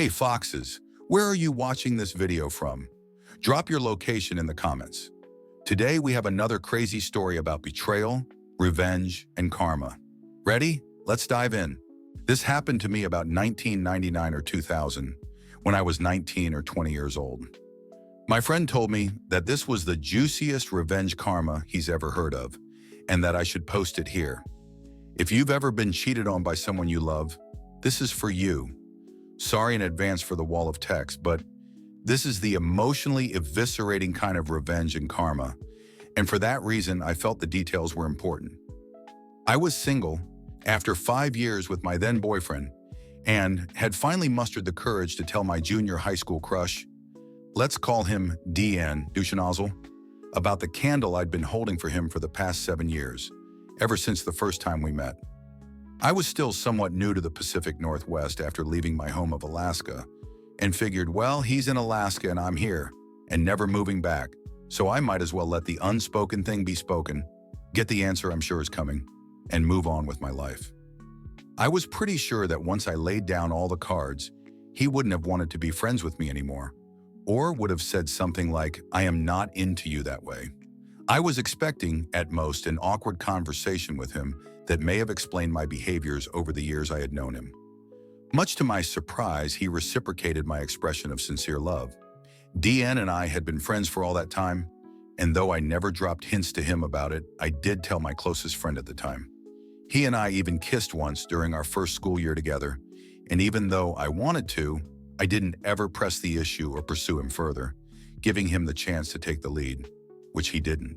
Hey Foxes, where are you watching this video from? Drop your location in the comments. Today we have another crazy story about betrayal, revenge, and karma. Ready? Let's dive in. This happened to me about 1999 or 2000, when I was 19 or 20 years old. My friend told me that this was the juiciest revenge karma he's ever heard of, and that I should post it here. If you've ever been cheated on by someone you love, this is for you. Sorry in advance for the wall of text, but this is the emotionally eviscerating kind of revenge and karma, and for that reason, I felt the details were important. I was single after 5 years with my then boyfriend, and had finally mustered the courage to tell my junior high school crush, let's call him DN, Duchenozzle, about the candle I'd been holding for him for the past 7 years, ever since the first time we met. I was still somewhat new to the Pacific Northwest after leaving my home of Alaska, and figured, well, he's in Alaska and I'm here, and never moving back, so I might as well let the unspoken thing be spoken, get the answer I'm sure is coming, and move on with my life. I was pretty sure that once I laid down all the cards, he wouldn't have wanted to be friends with me anymore, or would have said something like, I am not into you that way. I was expecting, at most, an awkward conversation with him that may have explained my behaviors over the years I had known him. Much to my surprise, he reciprocated my expression of sincere love. DN and I had been friends for all that time, and though I never dropped hints to him about it, I did tell my closest friend at the time. He and I even kissed once during our first school year together, and even though I wanted to, I didn't ever press the issue or pursue him further, giving him the chance to take the lead, which he didn't.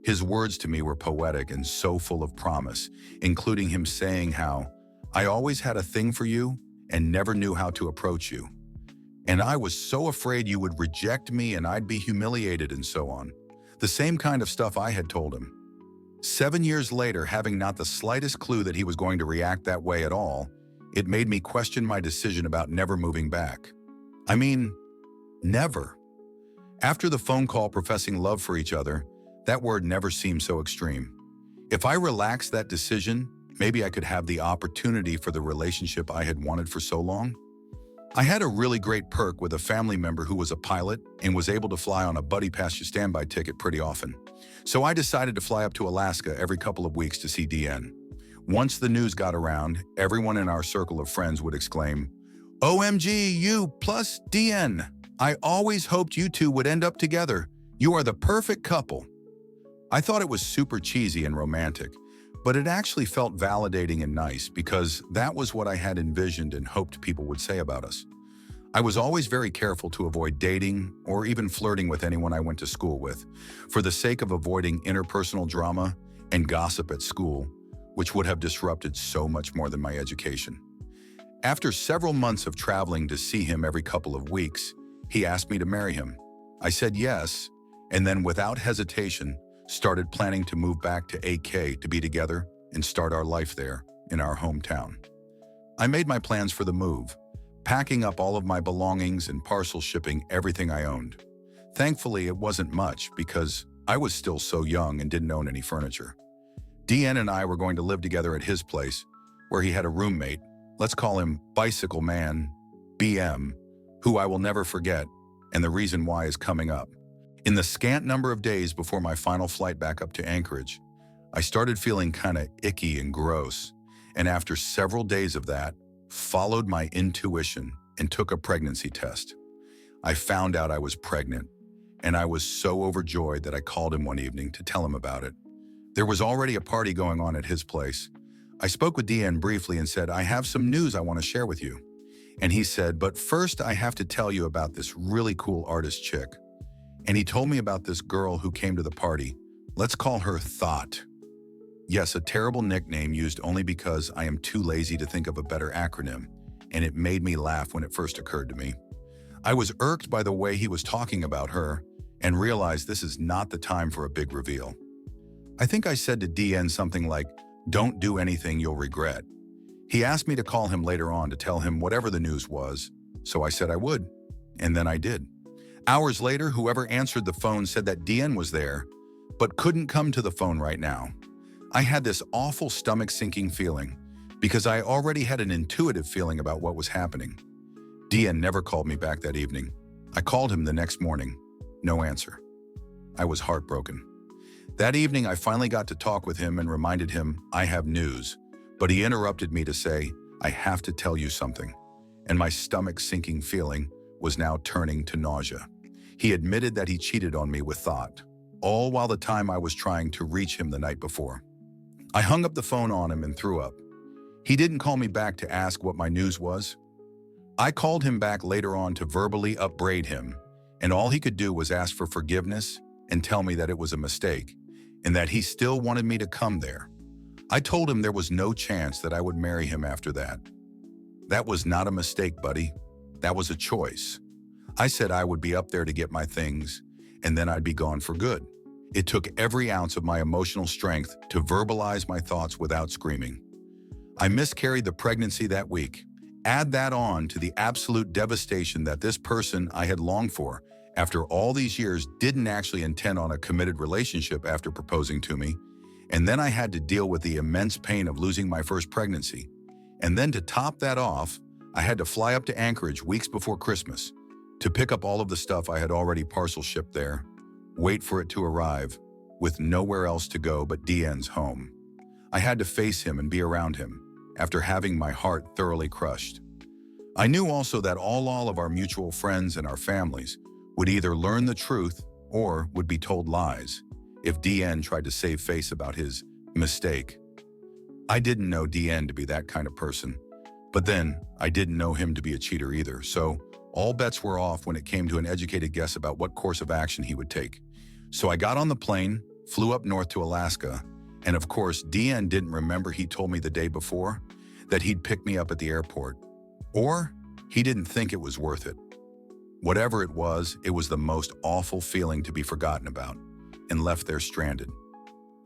His words to me were poetic and so full of promise, including him saying how, I always had a thing for you and never knew how to approach you. And I was so afraid you would reject me and I'd be humiliated and so on. The same kind of stuff I had told him. 7 years later, having not the slightest clue that he was going to react that way at all, it made me question my decision about never moving back. I mean, never. After the phone call professing love for each other, that word never seemed so extreme. If I relaxed that decision, maybe I could have the opportunity for the relationship I had wanted for so long. I had a really great perk with a family member who was a pilot and was able to fly on a buddy pass you standby ticket pretty often. So I decided to fly up to Alaska every couple of weeks to see DN. Once the news got around, everyone in our circle of friends would exclaim, OMG, you plus DN. I always hoped you two would end up together. You are the perfect couple. I thought it was super cheesy and romantic, but it actually felt validating and nice because that was what I had envisioned and hoped people would say about us. I was always very careful to avoid dating or even flirting with anyone I went to school with, for the sake of avoiding interpersonal drama and gossip at school, which would have disrupted so much more than my education. After several months of traveling to see him every couple of weeks, he asked me to marry him. I said yes, and then without hesitation, started planning to move back to AK to be together and start our life there in our hometown. I made my plans for the move, packing up all of my belongings and parcel shipping everything I owned. Thankfully, it wasn't much because I was still so young and didn't own any furniture. DN and I were going to live together at his place, where he had a roommate, let's call him Bicycle Man, BM, who I will never forget, and the reason why is coming up. In the scant number of days before my final flight back up to Anchorage, I started feeling kind of icky and gross, and after several days of that, followed my intuition and took a pregnancy test. I found out I was pregnant, and I was so overjoyed that I called him one evening to tell him about it. There was already a party going on at his place. I spoke with DN briefly and said, I have some news I want to share with you. And he said, but first I have to tell you about this really cool artist chick. And he told me about this girl who came to the party. Let's call her Thought. Yes, a terrible nickname used only because I am too lazy to think of a better acronym, and it made me laugh when it first occurred to me. I was irked by the way he was talking about her and realized this is not the time for a big reveal. I think I said to DN something like, don't do anything you'll regret. He asked me to call him later on to tell him whatever the news was, so I said I would, and then I did. Hours later, whoever answered the phone said that DN was there, but couldn't come to the phone right now. I had this awful stomach-sinking feeling because I already had an intuitive feeling about what was happening. DN never called me back that evening. I called him the next morning. No answer. I was heartbroken. That evening, I finally got to talk with him and reminded him I have news, but he interrupted me to say, I have to tell you something. And my stomach-sinking feeling was now turning to nausea. He admitted that he cheated on me with thought, all while the time I was trying to reach him the night before. I hung up the phone on him and threw up. He didn't call me back to ask what my news was. I called him back later on to verbally upbraid him, and all he could do was ask for forgiveness and tell me that it was a mistake, and that he still wanted me to come there. I told him there was no chance that I would marry him after that. That was not a mistake, buddy. That was a choice. I said I would be up there to get my things, and then I'd be gone for good. It took every ounce of my emotional strength to verbalize my thoughts without screaming. I miscarried the pregnancy that week. Add that on to the absolute devastation that this person I had longed for after all these years didn't actually intend on a committed relationship after proposing to me, and then I had to deal with the immense pain of losing my first pregnancy. And then to top that off, I had to fly up to Anchorage weeks before Christmas to pick up all of the stuff I had already parcel shipped there, wait for it to arrive, with nowhere else to go but DN's home. I had to face him and be around him after having my heart thoroughly crushed. I knew also that all of our mutual friends and our families would either learn the truth or would be told lies if DN tried to save face about his mistake. I didn't know DN to be that kind of person, but then I didn't know him to be a cheater either, so all bets were off when it came to an educated guess about what course of action he would take. So I got on the plane, flew up north to Alaska, and of course, DN didn't remember he told me the day before that he'd pick me up at the airport. Or he didn't think it was worth it. Whatever it was the most awful feeling to be forgotten about and left there stranded.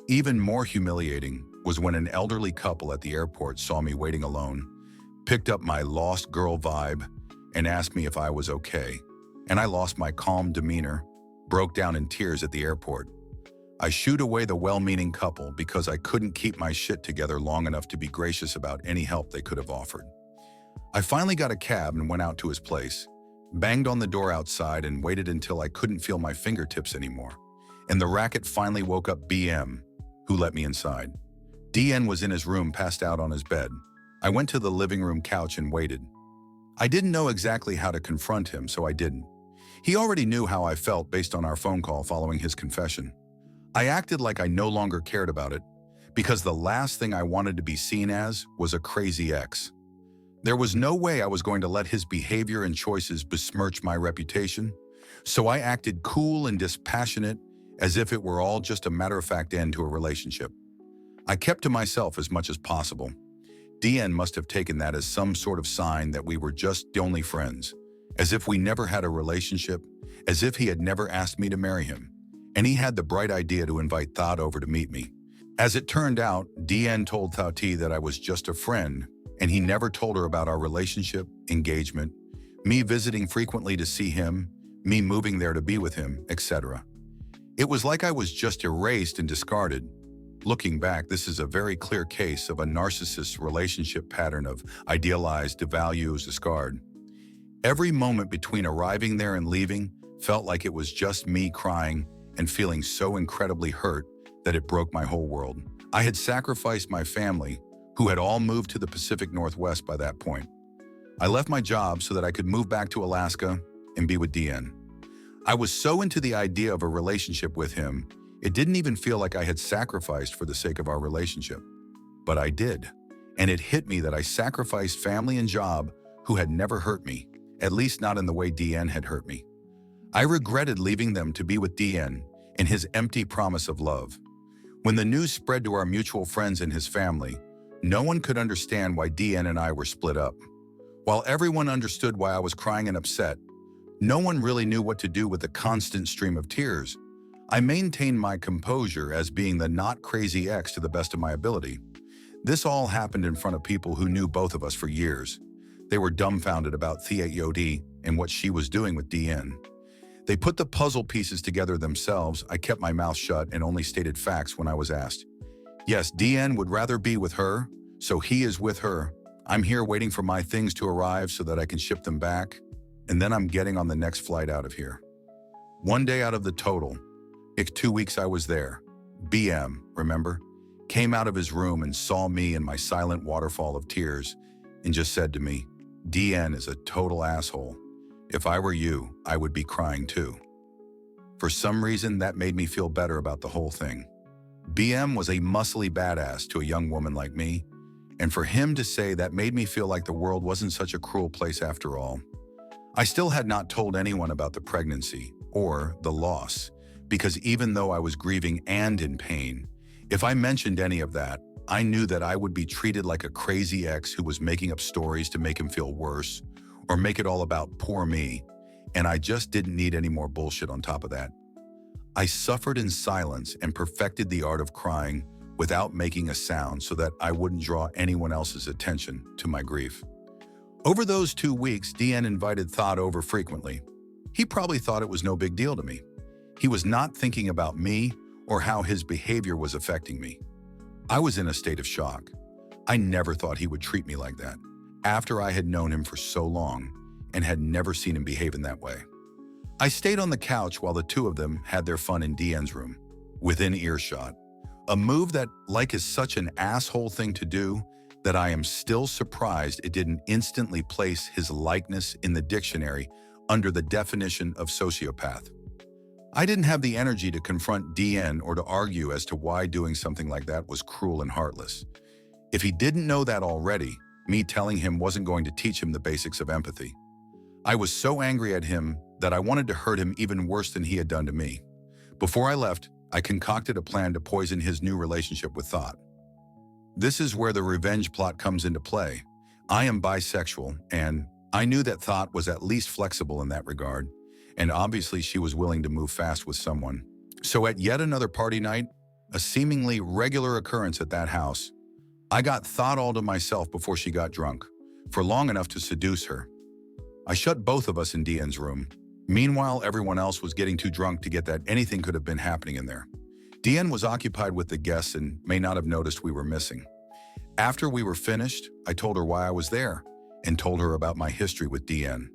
Even more humiliating was when an elderly couple at the airport saw me waiting alone, picked up my lost girl vibe, and asked me if I was okay. And I lost my calm demeanor, broke down in tears at the airport. I shooed away the well-meaning couple because I couldn't keep my shit together long enough to be gracious about any help they could have offered. I finally got a cab and went out to his place, banged on the door outside and waited until I couldn't feel my fingertips anymore. And the racket finally woke up BM, who let me inside. DN was in his room passed out on his bed. I went to the living room couch and waited. I didn't know exactly how to confront him, so I didn't. He already knew how I felt based on our phone call following his confession. I acted like I no longer cared about it, because the last thing I wanted to be seen as was a crazy ex. There was no way I was going to let his behavior and choices besmirch my reputation, so I acted cool and dispassionate as if it were all just a matter-of-fact end to a relationship. I kept to myself as much as possible. DN must have taken that as some sort of sign that we were just the only friends, as if we never had a relationship, as if he had never asked me to marry him. And he had the bright idea to invite Thad over to meet me. As it turned out, DN told Thati that I was just a friend, and he never told her about our relationship, engagement, me visiting frequently to see him, me moving there to be with him, etc. It was like I was just erased and discarded. Looking back, this is a very clear case of a narcissist's relationship pattern of idealized, devalues, discard. Every moment between arriving there and leaving felt like it was just me crying and feeling so incredibly hurt that it broke my whole world. I had sacrificed my family, who had all moved to the Pacific Northwest by that point. I left my job so that I could move back to Alaska and be with DN. I was so into the idea of a relationship with him, it didn't even feel like I had sacrificed for the sake of our relationship. But I did, and it hit me that I sacrificed family and job who had never hurt me, at least not in the way DN had hurt me. I regretted leaving them to be with DN and his empty promise of love. When the news spread to our mutual friends and his family, no one could understand why DN and I were split up. While everyone understood why I was crying and upset, no one really knew what to do with the constant stream of tears. I maintained my composure as being the not crazy ex to the best of my ability. This all happened in front of people who knew both of us for years. They were dumbfounded about Thea Yodi and what she was doing with DN. They put the puzzle pieces together themselves. I kept my mouth shut and only stated facts when I was asked. Yes, DN would rather be with her, so he is with her, I'm here waiting for my things to arrive so that I can ship them back, and then I'm getting on the next flight out of here. One day out of the total, 2 weeks I was there. BM, remember? Came out of his room and saw me in my silent waterfall of tears and just said to me, DN is a total asshole. If I were you, I would be crying too. For some reason, that made me feel better about the whole thing. BM was a muscly badass to a young woman like me, and for him to say that made me feel like the world wasn't such a cruel place after all. I still had not told anyone about the pregnancy or the loss, because even though I was grieving and in pain, if I mentioned any of that, I knew that I would be treated like a crazy ex who was making up stories to make him feel worse or make it all about poor me, and I just didn't need any more bullshit on top of that. I suffered in silence and perfected the art of crying without making a sound so that I wouldn't draw anyone else's attention to my grief. Over those 2 weeks, DN invited Thought over frequently. He probably thought it was no big deal to me. He was not thinking about me or how his behavior was affecting me. I was in a state of shock. I never thought he would treat me like that, after I had known him for so long and had never seen him behave in that way. I stayed on the couch while the two of them had their fun in DN's room, within earshot. A move that, is such an asshole thing to do that I am still surprised it didn't instantly place his likeness in the dictionary under the definition of sociopath. I didn't have the energy to confront DN or to argue as to why doing something like that was cruel and heartless. If he didn't know that already, me telling him wasn't going to teach him the basics of empathy. I was so angry at him that I wanted to hurt him even worse than he had done to me. Before I left, I concocted a plan to poison his new relationship with Thought. This is where the revenge plot comes into play. I am bisexual, and I knew that Thought was at least flexible in that regard, and obviously she was willing to move fast with someone. So at yet another party night, a seemingly regular occurrence at that house, I got Thought all to myself before she got drunk, for long enough to seduce her. I shut both of us in DN's room. Meanwhile, everyone else was getting too drunk to get that anything could have been happening in there. DN was occupied with the guests and may not have noticed we were missing. After we were finished, I told her why I was there and told her about my history with DN.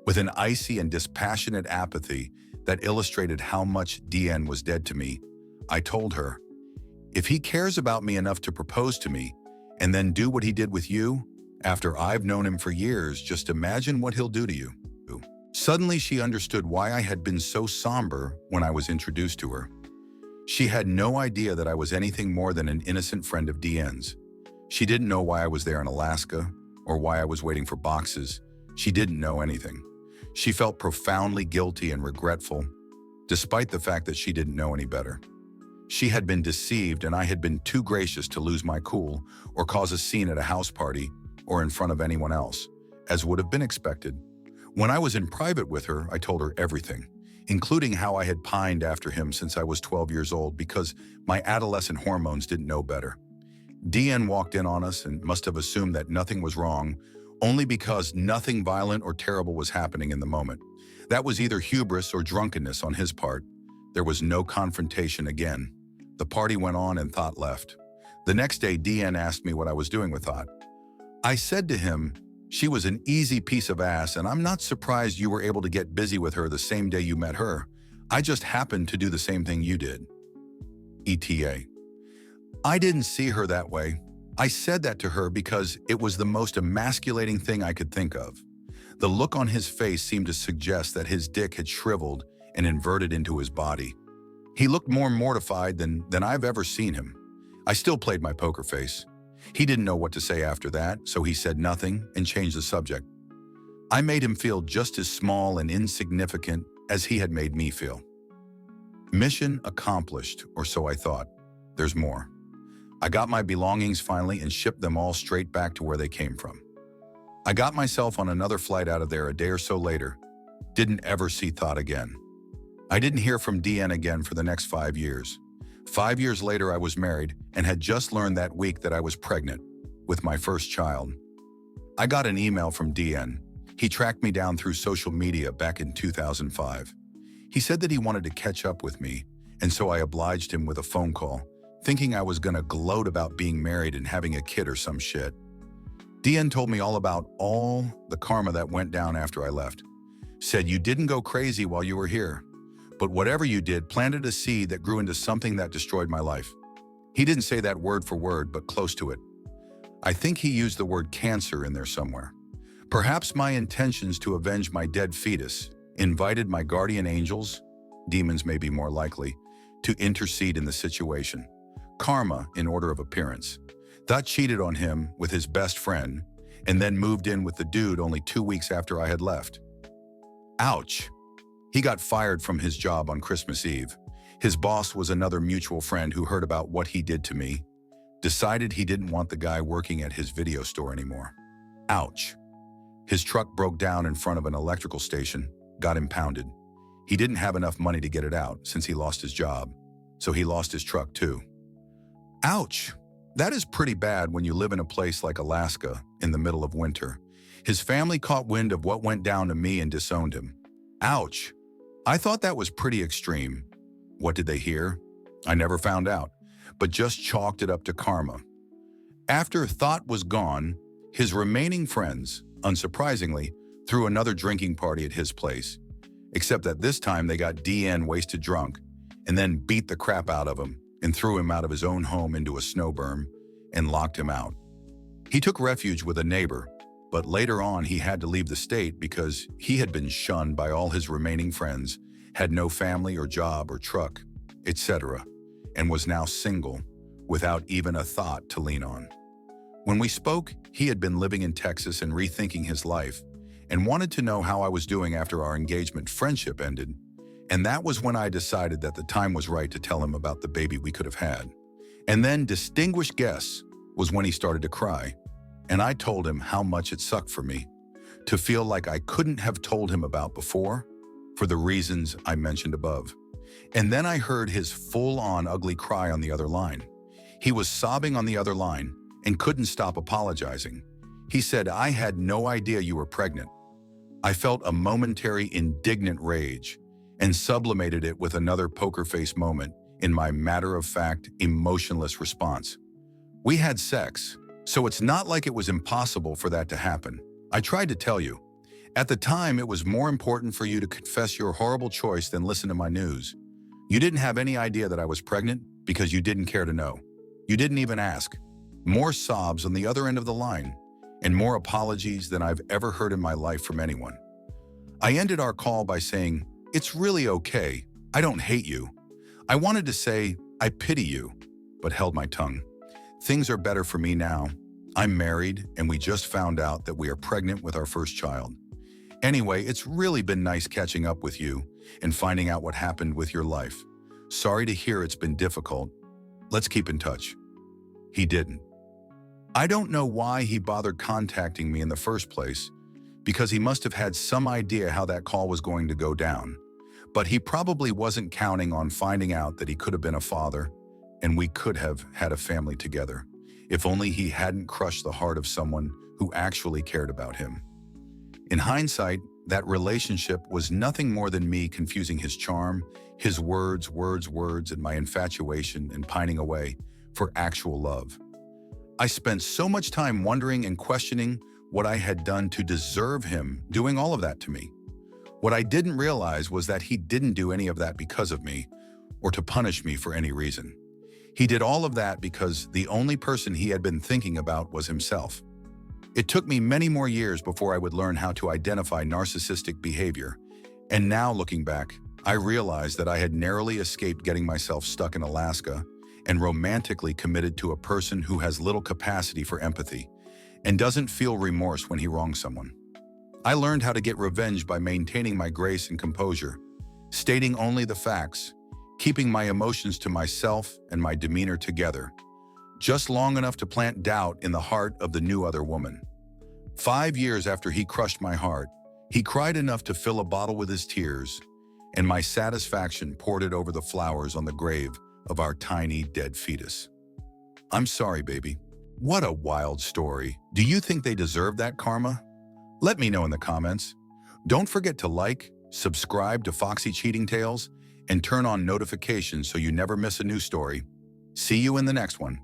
With an icy and dispassionate apathy that illustrated how much DN was dead to me, I told her, if he cares about me enough to propose to me and then do what he did with you, after I've known him for years, just imagine what he'll do to you. Suddenly, she understood why I had been so somber when I was introduced to her. She had no idea that I was anything more than an innocent friend of DN's. She didn't know why I was there in Alaska or why I was waiting for boxes. She didn't know anything. She felt profoundly guilty and regretful, despite the fact that she didn't know any better. She had been deceived, and I had been too gracious to lose my cool or cause a scene at a house party or in front of anyone else, as would have been expected. When I was in private with her, I told her everything, including how I had pined after him since I was 12 years old because my adolescent hormones didn't know better. DN walked in on us and must have assumed that nothing was wrong, only because nothing violent or terrible was happening in the moment. That was either hubris or drunkenness on his part. There was no confrontation again. The party went on and Thought left. The next day, DN asked me what I was doing with Thought. I said to him, she was an easy piece of ass, and I'm not surprised you were able to get busy with her the same day you met her. I just happened to do the same thing you did. ETA. I didn't see her that way. I said that to her because it was the most emasculating thing I could think of. The look on his face seemed to suggest that his dick had shriveled and inverted into his body. He looked more mortified than I've ever seen him. I still played my poker face. He didn't know what to say after that, so he said nothing and changed the subject. I made him feel just as small and insignificant as he had made me feel. Mission accomplished, or so I thought. There's more. I got my belongings finally and shipped them all straight back to where they came from. I got myself on another flight out of there a day or so later. Didn't ever see Thought again. I didn't hear from DN again for the next 5 years. 5 years later, I was married and had just learned that week that I was pregnant with my first child. I got an email from DN. He tracked me down through social media back in 2005. He said that he wanted to catch up with me, and so I obliged him with a phone call, thinking I was gonna gloat about being married and having a kid or some shit. DN told me all about all the karma that went down after I left. Said you didn't go crazy while you were here, but whatever you did planted a seed that grew into something that destroyed my life. He didn't say that word for word, but close to it. I think he used the word cancer in there somewhere. Perhaps my intentions to avenge my dead fetus invited my guardian angels, demons may be more likely, to intercede in the situation. Karma in order of appearance. That cheated on him with his best friend and then moved in with the dude only 2 weeks after I had left. Ouch. He got fired from his job on Christmas Eve. His boss was another mutual friend who heard about what he did to me, decided he didn't want the guy working at his video store anymore. Ouch. His truck broke down in front of an electrical station, got impounded. He didn't have enough money to get it out since he lost his job, so he lost his truck too. Ouch. That is pretty bad when you live in a place like Alaska in the middle of winter. His family caught wind of what went down to me and disowned him. Ouch. I thought that was pretty extreme. What did they hear? I never found out, but just chalked it up to karma. After thought was gone, his remaining friends, unsurprisingly, threw another drinking party at his place, except that this time they got DN wasted drunk and then beat the crap out of him and threw him out of his own home into a snow berm and locked him out. He took refuge with a neighbor, but later on he had to leave the state because he had been shunned by all his remaining friends, had no family or job or truck, etc., and was now single without even a thought to lean on. When we spoke, he had been living in Texas and rethinking his life and wanted to know how I was doing after our engagement friendship ended, and that was when I decided that the time was right to tell him about the baby we could have had. And then, distinguished guess, was when he started to cry, and I told him how much it sucked for me to feel like I couldn't have told him about before for the reasons I mentioned above. And then I heard his full-on ugly cry on the other line. He was sobbing on the other line and couldn't stop apologizing. He said, "I had no idea you were pregnant." I felt a momentary indignant rage and sublimated it with another poker face moment in my matter-of-fact, emotionless response. We had sex, so it's not like it was impossible for that to happen. I tried to tell you. At the time, it was more important for you to confess your horrible choice than listen to my news. You didn't have any idea that I was pregnant because you didn't care to know. You didn't even ask. More sobs on the other end of the line, and more apologies than I've ever heard in my life from anyone. I ended our call by saying, "It's really okay. I don't hate you." I wanted to say, "I pity you," but held my tongue. Things are better for me now. I'm married, and we just found out that we are pregnant with our first child. Anyway, it's really been nice catching up with you and finding out what happened with your life. Sorry to hear it's been difficult. Let's keep in touch. He didn't. I don't know why he bothered contacting me in the first place, because he must have had some idea how that call was going to go down. But he probably wasn't counting on finding out that he could have been a father and we could have had a family together, if only he hadn't crushed the heart of someone who actually cared about him. In hindsight, that relationship was nothing more than me confusing his charm, his words, and my infatuation and pining away for actual love. I spent so much time wondering and questioning what I had done to deserve him doing all of that to me. What I didn't realize was that he didn't do any of that because of me or to punish me for any reason. He did all of that because the only person he had been thinking about was himself. It took me many more years before I would learn how to identify narcissistic behavior, and now looking back, I realized that I had narrowly escaped getting myself stuck in Alaska and romantically committed to a person who has little capacity for empathy and doesn't feel remorse when he wrongs someone. I learned how to get revenge by maintaining my grace and composure, stating only the facts, keeping my emotions to myself and my demeanor together, just long enough to plant doubt in the heart of the new other woman. 5 years after he crushed my heart, he cried enough to fill a bottle with his tears, and my satisfaction poured it over the flowers on the grave of our tiny dead fetus. I'm sorry, baby. What a wild story. Do you think they deserve that karma? Let me know in the comments. Don't forget to like, subscribe to Foxy Cheating Tales, and turn on notifications so you never miss a new story. See you in the next one.